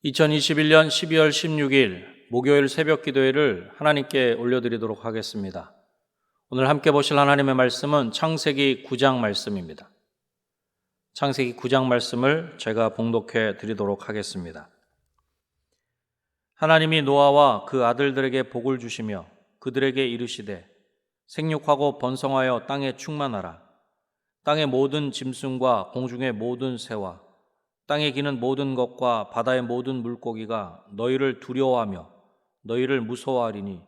2021년 12월 16일 목요일 새벽 기도회를 하나님께 올려드리도록 하겠습니다. 오늘 함께 보실 하나님의 말씀은 창세기 9장 말씀입니다. 창세기 9장 말씀을 제가 봉독해 드리도록 하겠습니다. 하나님이 노아와 그 아들들에게 복을 주시며 그들에게 이르시되 생육하고 번성하여 땅에 충만하라. 땅의 모든 짐승과 공중의 모든 새와 땅에 기는 모든 것과 바다의 모든 물고기가 너희를 두려워하며 너희를 무서워하리니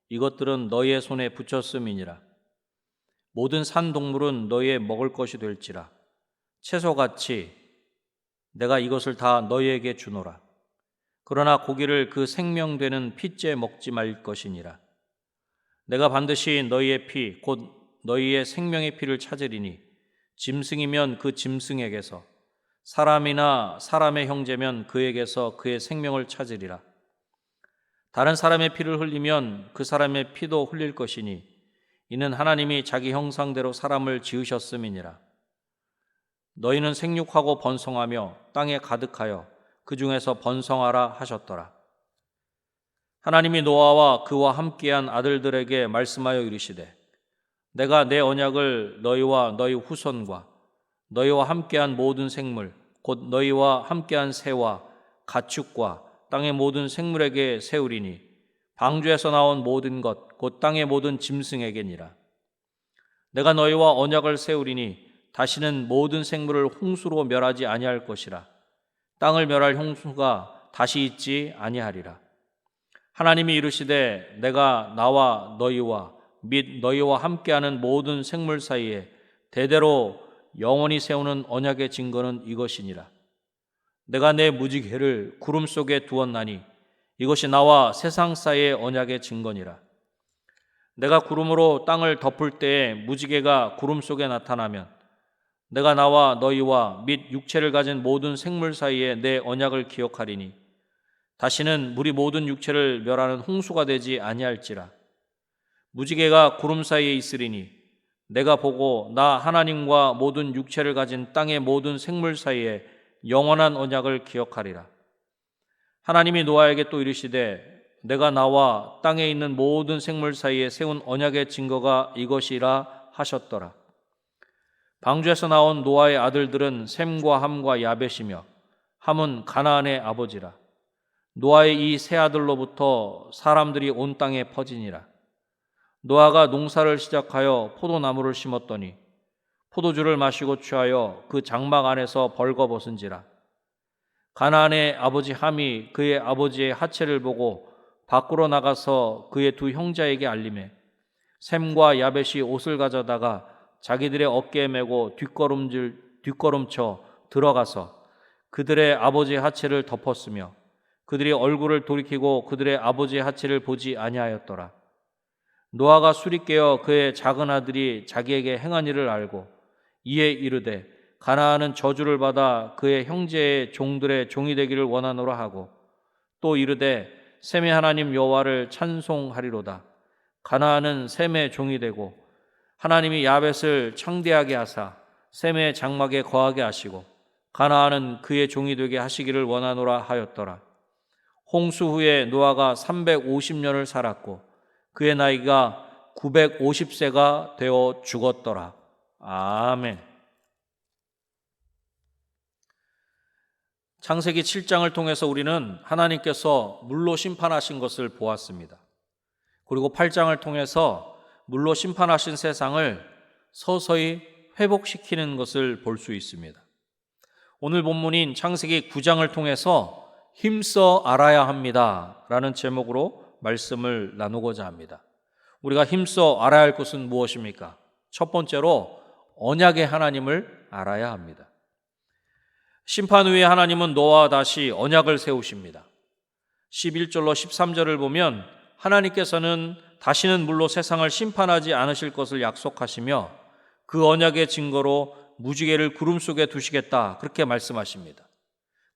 이것들은 너희의 손에 붙였음이니라. 모든 산 동물은 너희의 먹을 것이 될지라. 채소같이 내가 이것을 다 너희에게 주노라. 그러나 고기를 그 생명되는 피째 먹지 말 것이니라. 내가 반드시 너희의 피 곧 너희의 생명의 피를 찾으리니 짐승이면 그 짐승에게서 사람이나 사람의 형제면 그에게서 그의 생명을 찾으리라. 다른 사람의 피를 흘리면 그 사람의 피도 흘릴 것이니 이는 하나님이 자기 형상대로 사람을 지으셨음이니라. 너희는 생육하고 번성하며 땅에 가득하여 그 중에서 번성하라 하셨더라. 하나님이 노아와 그와 함께한 아들들에게 말씀하여 이르시되 내가 내 언약을 너희와 너희 후손과 너희와 함께한 모든 생물 곧 너희와 함께한 새와 가축과 땅의 모든 생물에게 세우리니 방주에서 나온 모든 것 곧 땅의 모든 짐승에게니라. 내가 너희와 언약을 세우리니 다시는 모든 생물을 홍수로 멸하지 아니할 것이라. 땅을 멸할 홍수가 다시 있지 아니하리라. 하나님이 이르시되 내가 나와 너희와 및 너희와 함께하는 모든 생물 사이에 대대로 영원히 세우는 언약의 증거는 이것이니라. 내가 내 무지개를 구름 속에 두었나니 이것이 나와 세상 사이의 언약의 증거니라. 내가 구름으로 땅을 덮을 때에 무지개가 구름 속에 나타나면 내가 나와 너희와 및 육체를 가진 모든 생물 사이에 내 언약을 기억하리니 다시는 물이 모든 육체를 멸하는 홍수가 되지 아니할지라. 무지개가 구름 사이에 있으리니 내가 보고 나 하나님과 모든 육체를 가진 땅의 모든 생물 사이에 영원한 언약을 기억하리라. 하나님이 노아에게 또 이르시되 내가 나와 땅에 있는 모든 생물 사이에 세운 언약의 증거가 이것이라 하셨더라. 방주에서 나온 노아의 아들들은 셈과 함과 야벳이며 함은 가나안의 아버지라. 노아의 이 세 아들로부터 사람들이 온 땅에 퍼지니라. 노아가 농사를 시작하여 포도나무를 심었더니 포도주를 마시고 취하여 그 장막 안에서 벌거벗은지라. 가나안의 아버지 함이 그의 아버지의 하체를 보고 밖으로 나가서 그의 두 형제에게 알리매 셈과 야벳이 옷을 가져다가 자기들의 어깨에 메고 뒷걸음쳐 들어가서 그들의 아버지의 하체를 덮었으며 그들이 얼굴을 돌이키고 그들의 아버지의 하체를 보지 아니하였더라. 노아가 술이 깨어 그의 작은 아들이 자기에게 행한 일을 알고 이에 이르되 가나안은 저주를 받아 그의 형제의 종들의 종이 되기를 원하노라 하고 또 이르되 셈의 하나님 여호와를 찬송하리로다. 가나안은 셈의 종이 되고 하나님이 야벳을 창대하게 하사 셈의 장막에 거하게 하시고 가나안은 그의 종이 되게 하시기를 원하노라 하였더라. 홍수 후에 노아가 350년을 살았고 그의 나이가 950세가 되어 죽었더라. 아멘. 창세기 7장을 통해서 우리는 하나님께서 물로 심판하신 것을 보았습니다. 그리고 8장을 통해서 물로 심판하신 세상을 서서히 회복시키는 것을 볼 수 있습니다. 오늘 본문인 창세기 9장을 통해서 힘써 알아야 합니다 라는 제목으로 말씀을 나누고자 합니다. 우리가 힘써 알아야 할 것은 무엇입니까? 첫 번째로 언약의 하나님을 알아야 합니다. 심판 후에 하나님은 노아와 다시 언약을 세우십니다. 11절로 13절을 보면 하나님께서는 다시는 물로 세상을 심판하지 않으실 것을 약속하시며 그 언약의 증거로 무지개를 구름 속에 두시겠다 그렇게 말씀하십니다.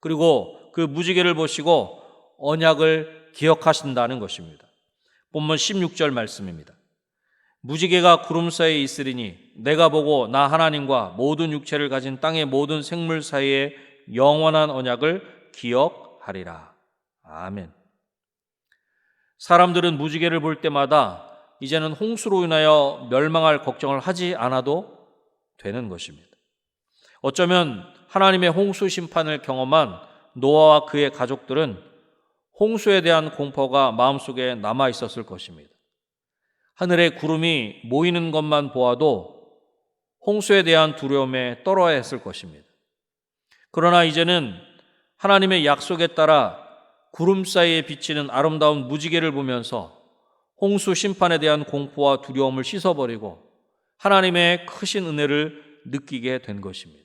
그리고 그 무지개를 보시고 언약을 기억하신다는 것입니다. 본문 16절 말씀입니다. 무지개가 구름 사이에 있으리니 내가 보고 나 하나님과 모든 육체를 가진 땅의 모든 생물 사이에 영원한 언약을 기억하리로다. 하리라. 아멘. 사람들은 무지개를 볼 때마다 이제는 홍수로 인하여 멸망할 걱정을 하지 않아도 되는 것입니다. 어쩌면 하나님의 홍수 심판을 경험한 노아와 그의 가족들은 홍수에 대한 공포가 마음속에 남아 있었을 것입니다. 하늘에 구름이 모이는 것만 보아도 홍수에 대한 두려움에 떨어야 했을 것입니다. 그러나 이제는 하나님의 약속에 따라 구름 사이에 비치는 아름다운 무지개를 보면서 홍수 심판에 대한 공포와 두려움을 씻어버리고 하나님의 크신 은혜를 느끼게 된 것입니다.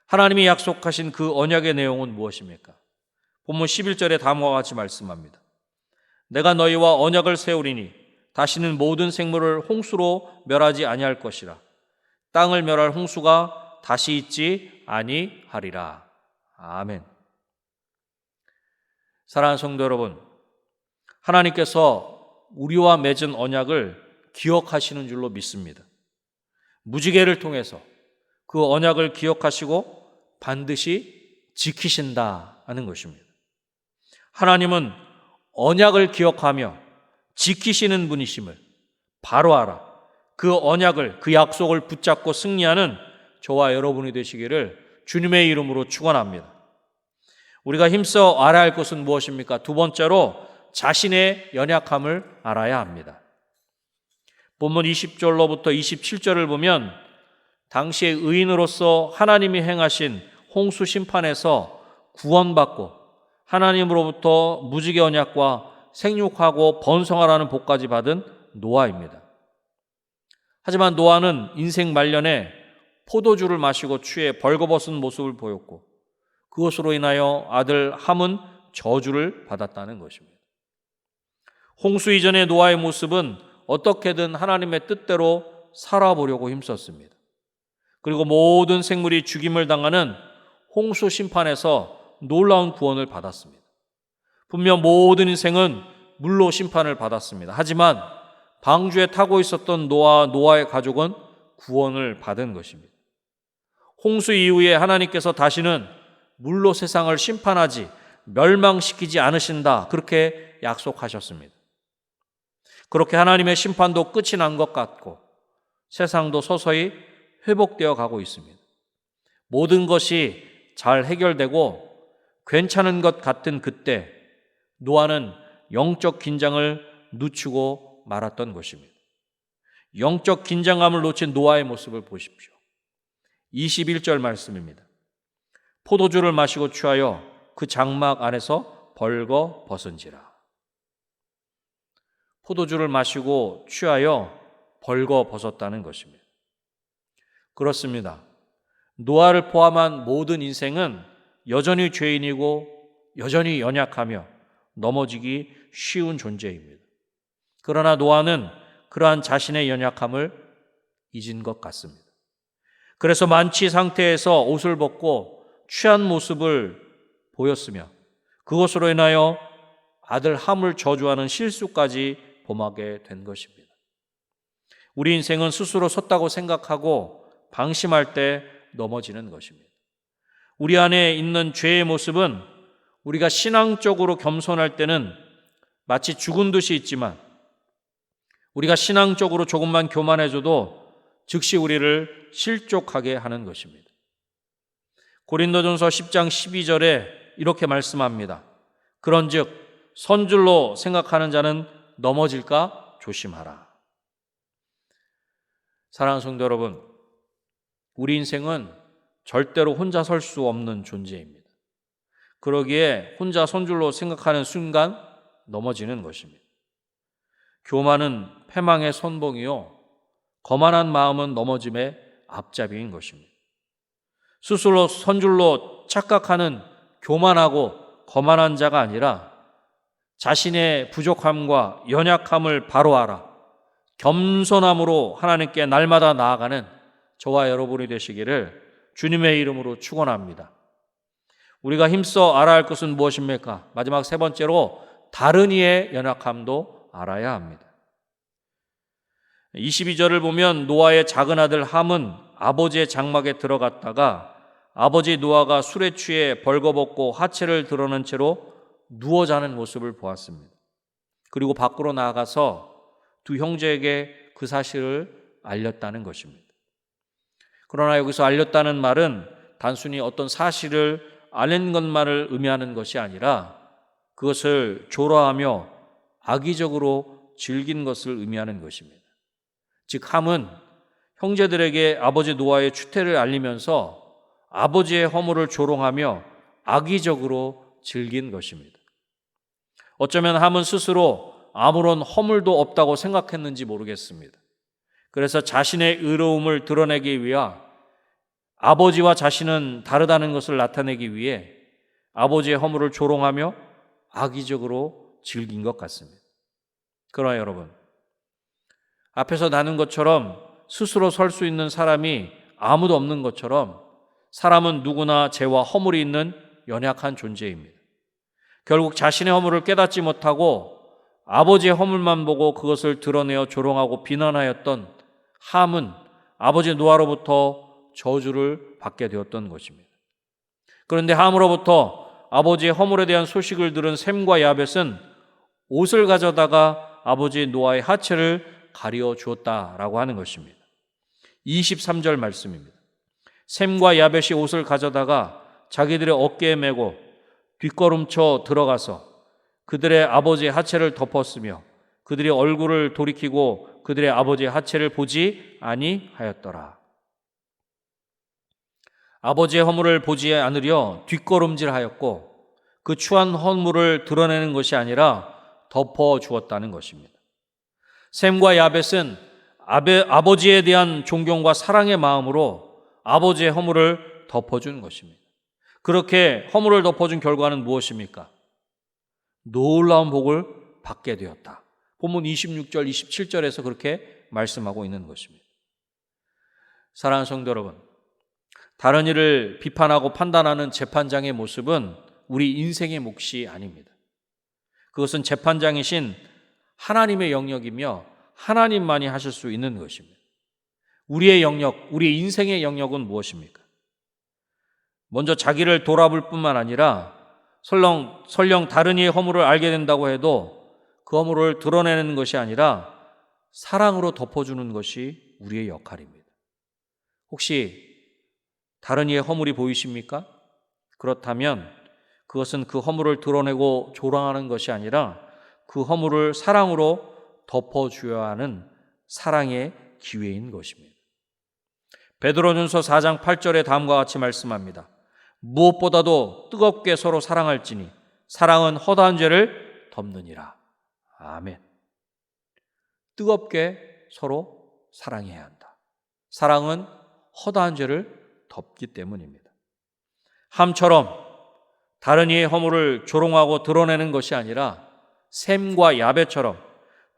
하나님이 약속하신 그 언약의 내용은 무엇입니까? 본문 11절에 다음과 같이 말씀합니다. 내가 너희와 언약을 세우리니 다시는 모든 생물을 홍수로 멸하지 아니할 것이라. 땅을 멸할 홍수가 다시 있지 아니하리라. 아멘. 사랑하는 성도 여러분, 하나님께서 우리와 맺은 언약을 기억하시는 줄로 믿습니다. 무지개를 통해서 그 언약을 기억하시고 반드시 지키신다 하는 것입니다. 하나님은 언약을 기억하며 지키시는 분이심을 바로 알아 그 언약을, 그 약속을 붙잡고 승리하는 저와 여러분이 되시기를 주님의 이름으로 축원합니다. 우리가 힘써 알아야 할 것은 무엇입니까? 두 번째로 자신의 연약함을 알아야 합니다. 본문 20절로부터 27절을 보면 당시의 의인으로서 하나님이 행하신 홍수 심판에서 구원받고 하나님으로부터 무지개 언약과 생육하고 번성하라는 복까지 받은 노아입니다. 하지만 노아는 인생 말년에 포도주를 마시고 취해 벌거벗은 모습을 보였고 그것으로 인하여 아들 함은 저주를 받았다는 것입니다. 홍수 이전의 노아의 모습은 어떻게든 하나님의 뜻대로 살아보려고 힘썼습니다. 그리고 모든 생물이 죽임을 당하는 홍수 심판에서 놀라운 구원을 받았습니다. 분명 모든 인생은 물로 심판을 받았습니다. 하지만 방주에 타고 있었던 노아의 가족은 구원을 받은 것입니다. 홍수 이후에 하나님께서 다시는 물로 세상을 심판하지 멸망시키지 않으신다, 그렇게 약속하셨습니다. 그렇게 하나님의 심판도 끝이 난 것 같고 세상도 서서히 회복되어 가고 있습니다. 모든 것이 잘 해결되고 괜찮은 것 같은 그때 노아는 영적 긴장을 늦추고 말았던 것입니다. 영적 긴장감을 놓친 노아의 모습을 보십시오. 21절 말씀입니다. 포도주를 마시고 취하여 그 장막 안에서 벌거 벗은지라. 포도주를 마시고 취하여 벌거 벗었다는 것입니다. 그렇습니다. 노아를 포함한 모든 인생은 여전히 죄인이고 여전히 연약하며 넘어지기 쉬운 존재입니다. 그러나 노아는 그러한 자신의 연약함을 잊은 것 같습니다. 그래서 만취 상태에서 옷을 벗고 취한 모습을 보였으며 그것으로 인하여 아들 함을 저주하는 실수까지 범하게 된 것입니다. 우리 인생은 스스로 섰다고 생각하고 방심할 때 넘어지는 것입니다. 우리 안에 있는 죄의 모습은 우리가 신앙적으로 겸손할 때는 마치 죽은 듯이 있지만 우리가 신앙적으로 조금만 교만해져도 즉시 우리를 실족하게 하는 것입니다. 고린도전서 10장 12절에 이렇게 말씀합니다. 그런즉 선줄로 생각하는 자는 넘어질까 조심하라. 사랑하는 성도 여러분, 우리 인생은 절대로 혼자 설 수 없는 존재입니다. 그러기에 혼자 선줄로 생각하는 순간 넘어지는 것입니다. 교만은 패망의 선봉이요 거만한 마음은 넘어짐의 앞잡이인 것입니다. 스스로 선줄로 착각하는 교만하고 거만한 자가 아니라 자신의 부족함과 연약함을 바로 알아 겸손함으로 하나님께 날마다 나아가는 저와 여러분이 되시기를 주님의 이름으로 축원합니다. 우리가 힘써 알아야 할 것은 무엇입니까? 마지막 세 번째로 다른 이의 연약함도 알아야 합니다. 22절을 보면 노아의 작은 아들 함은 아버지의 장막에 들어갔다가 아버지 노아가 술에 취해 벌거벗고 하체를 드러낸 채로 누워 자는 모습을 보았습니다. 그리고 밖으로 나가서 두 형제에게 그 사실을 알렸다는 것입니다. 그러나 여기서 알렸다는 말은 단순히 어떤 사실을 알린 것만을 의미하는 것이 아니라 그것을 조라하며 악의적으로 즐긴 것을 의미하는 것입니다. 즉 함은 형제들에게 아버지 노아의 추태를 알리면서 아버지의 허물을 조롱하며 악의적으로 즐긴 것입니다. 어쩌면 함은 스스로 아무런 허물도 없다고 생각했는지 모르겠습니다. 그래서 자신의 의로움을 드러내기 위하 아버지와 자신은 다르다는 것을 나타내기 위해 아버지의 허물을 조롱하며 악의적으로 즐긴 것 같습니다. 그러나 여러분, 앞에서 나눈 것처럼 스스로 설 수 있는 사람이 아무도 없는 것처럼 사람은 누구나 죄와 허물이 있는 연약한 존재입니다. 결국 자신의 허물을 깨닫지 못하고 아버지의 허물만 보고 그것을 드러내어 조롱하고 비난하였던 함은 아버지 노아로부터 저주를 받게 되었던 것입니다. 그런데 함으로부터 아버지의 허물에 대한 소식을 들은 셈과 야벳은 옷을 가져다가 아버지 노아의 하체를 가리워 주었다라고 하는 것입니다. 23절 말씀입니다. 셈과 야벳이 옷을 가져다가 자기들의 어깨에 메고 뒷걸음쳐 들어가서 그들의 아버지의 하체를 덮었으며 그들의 얼굴을 돌이키고 그들의 아버지의 하체를 보지 아니하였더라. 아버지의 허물을 보지 않으려 뒷걸음질하였고 그 추한 허물을 드러내는 것이 아니라 덮어 주었다는 것입니다. 셈과 야벳은 아버지에 대한 존경과 사랑의 마음으로 아버지의 허물을 덮어준 것입니다. 그렇게 허물을 덮어준 결과는 무엇입니까? 놀라운 복을 받게 되었다. 본문 26절, 27절에서 그렇게 말씀하고 있는 것입니다. 사랑하는 성도 여러분, 다른 일을 비판하고 판단하는 재판장의 모습은 우리 인생의 몫이 아닙니다. 그것은 재판장이신 하나님의 영역이며 하나님만이 하실 수 있는 것입니다. 우리의 영역, 우리 인생의 영역은 무엇입니까? 먼저 자기를 돌아볼 뿐만 아니라 설령 다른 이의 허물을 알게 된다고 해도 그 허물을 드러내는 것이 아니라 사랑으로 덮어주는 것이 우리의 역할입니다. 혹시 다른 이의 허물이 보이십니까? 그렇다면 그것은 그 허물을 드러내고 조롱하는 것이 아니라 그 허물을 사랑으로 덮어줘야 하는 사랑의 기회인 것입니다. 베드로전서 4장 8절에 다음과 같이 말씀합니다. 무엇보다도 뜨겁게 서로 사랑할지니 사랑은 허다한 죄를 덮느니라. 아멘. 뜨겁게 서로 사랑해야 한다. 사랑은 허다한 죄를 덮기 때문입니다. 함처럼 다른 이의 허물을 조롱하고 드러내는 것이 아니라 셈과 야벳처럼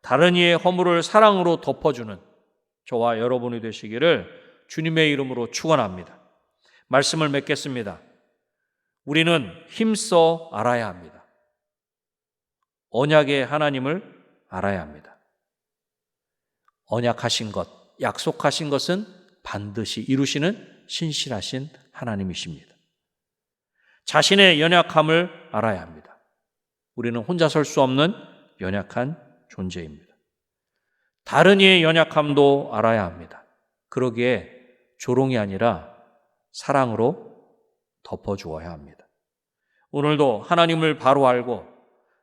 다른 이의 허물을 사랑으로 덮어주는 저와 여러분이 되시기를 주님의 이름으로 축원합니다. 말씀을 맺겠습니다. 우리는 힘써 알아야 합니다. 언약의 하나님을 알아야 합니다. 언약하신 것, 약속하신 것은 반드시 이루시는 신실하신 하나님이십니다. 자신의 연약함을 알아야 합니다. 우리는 혼자 설 수 없는 연약한 존재입니다. 다른 이의 연약함도 알아야 합니다. 그러기에 조롱이 아니라 사랑으로 덮어주어야 합니다. 오늘도 하나님을 바로 알고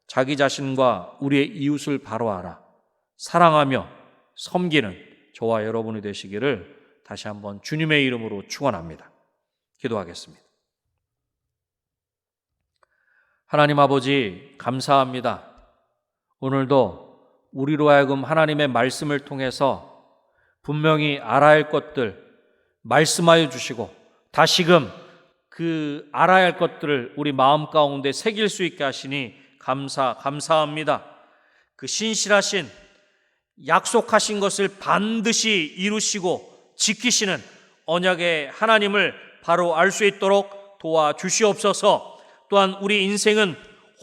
자기 자신과 우리의 이웃을 바로 알아 사랑하며 섬기는 저와 여러분이 되시기를 다시 한번 주님의 이름으로 축원합니다. 기도하겠습니다. 하나님 아버지 감사합니다. 오늘도 우리로 하여금 하나님의 말씀을 통해서 분명히 알아야 할 것들 말씀하여 주시고 다시금 그 알아야 할 것들을 우리 마음 가운데 새길 수 있게 하시니 감사합니다. 그 신실하신 약속하신 것을 반드시 이루시고 지키시는 언약의 하나님을 바로 알 수 있도록 도와주시옵소서. 또한 우리 인생은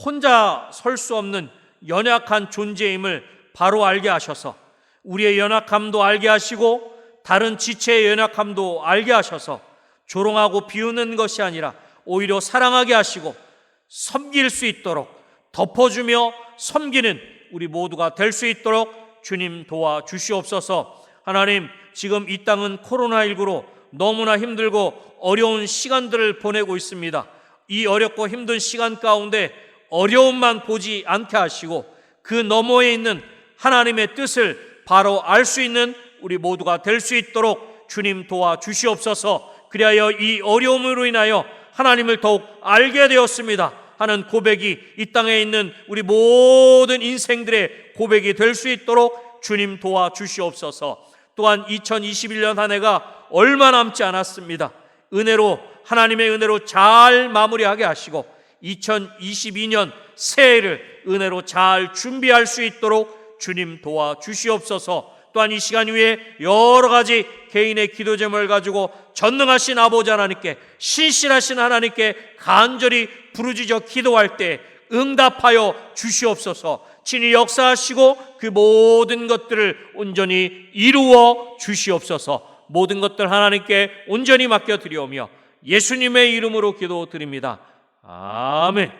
혼자 설 수 없는 연약한 존재임을 바로 알게 하셔서 우리의 연약함도 알게 하시고 다른 지체의 연약함도 알게 하셔서 조롱하고 비웃는 것이 아니라 오히려 사랑하게 하시고 섬길 수 있도록 덮어주며 섬기는 우리 모두가 될 수 있도록 주님 도와주시옵소서. 하나님, 지금 이 땅은 코로나19로 너무나 힘들고 어려운 시간들을 보내고 있습니다. 이 어렵고 힘든 시간 가운데 어려움만 보지 않게 하시고 그 너머에 있는 하나님의 뜻을 바로 알 수 있는 우리 모두가 될 수 있도록 주님 도와주시옵소서. 그리하여 이 어려움으로 인하여 하나님을 더욱 알게 되었습니다 하는 고백이 이 땅에 있는 우리 모든 인생들의 고백이 될 수 있도록 주님 도와주시옵소서. 또한 2021년 한 해가 얼마 남지 않았습니다. 하나님의 은혜로 잘 마무리하게 하시고 2022년 새해를 은혜로 잘 준비할 수 있도록 주님 도와주시옵소서. 또한 이 시간 위에 여러 가지 개인의 기도 제목을 가지고 전능하신 아버지 하나님께, 신실하신 하나님께 간절히 부르짖어 기도할 때 응답하여 주시옵소서. 친히 역사하시고 그 모든 것들을 온전히 이루어 주시옵소서. 모든 것들 하나님께 온전히 맡겨드리오며 예수님의 이름으로 기도드립니다. 아멘.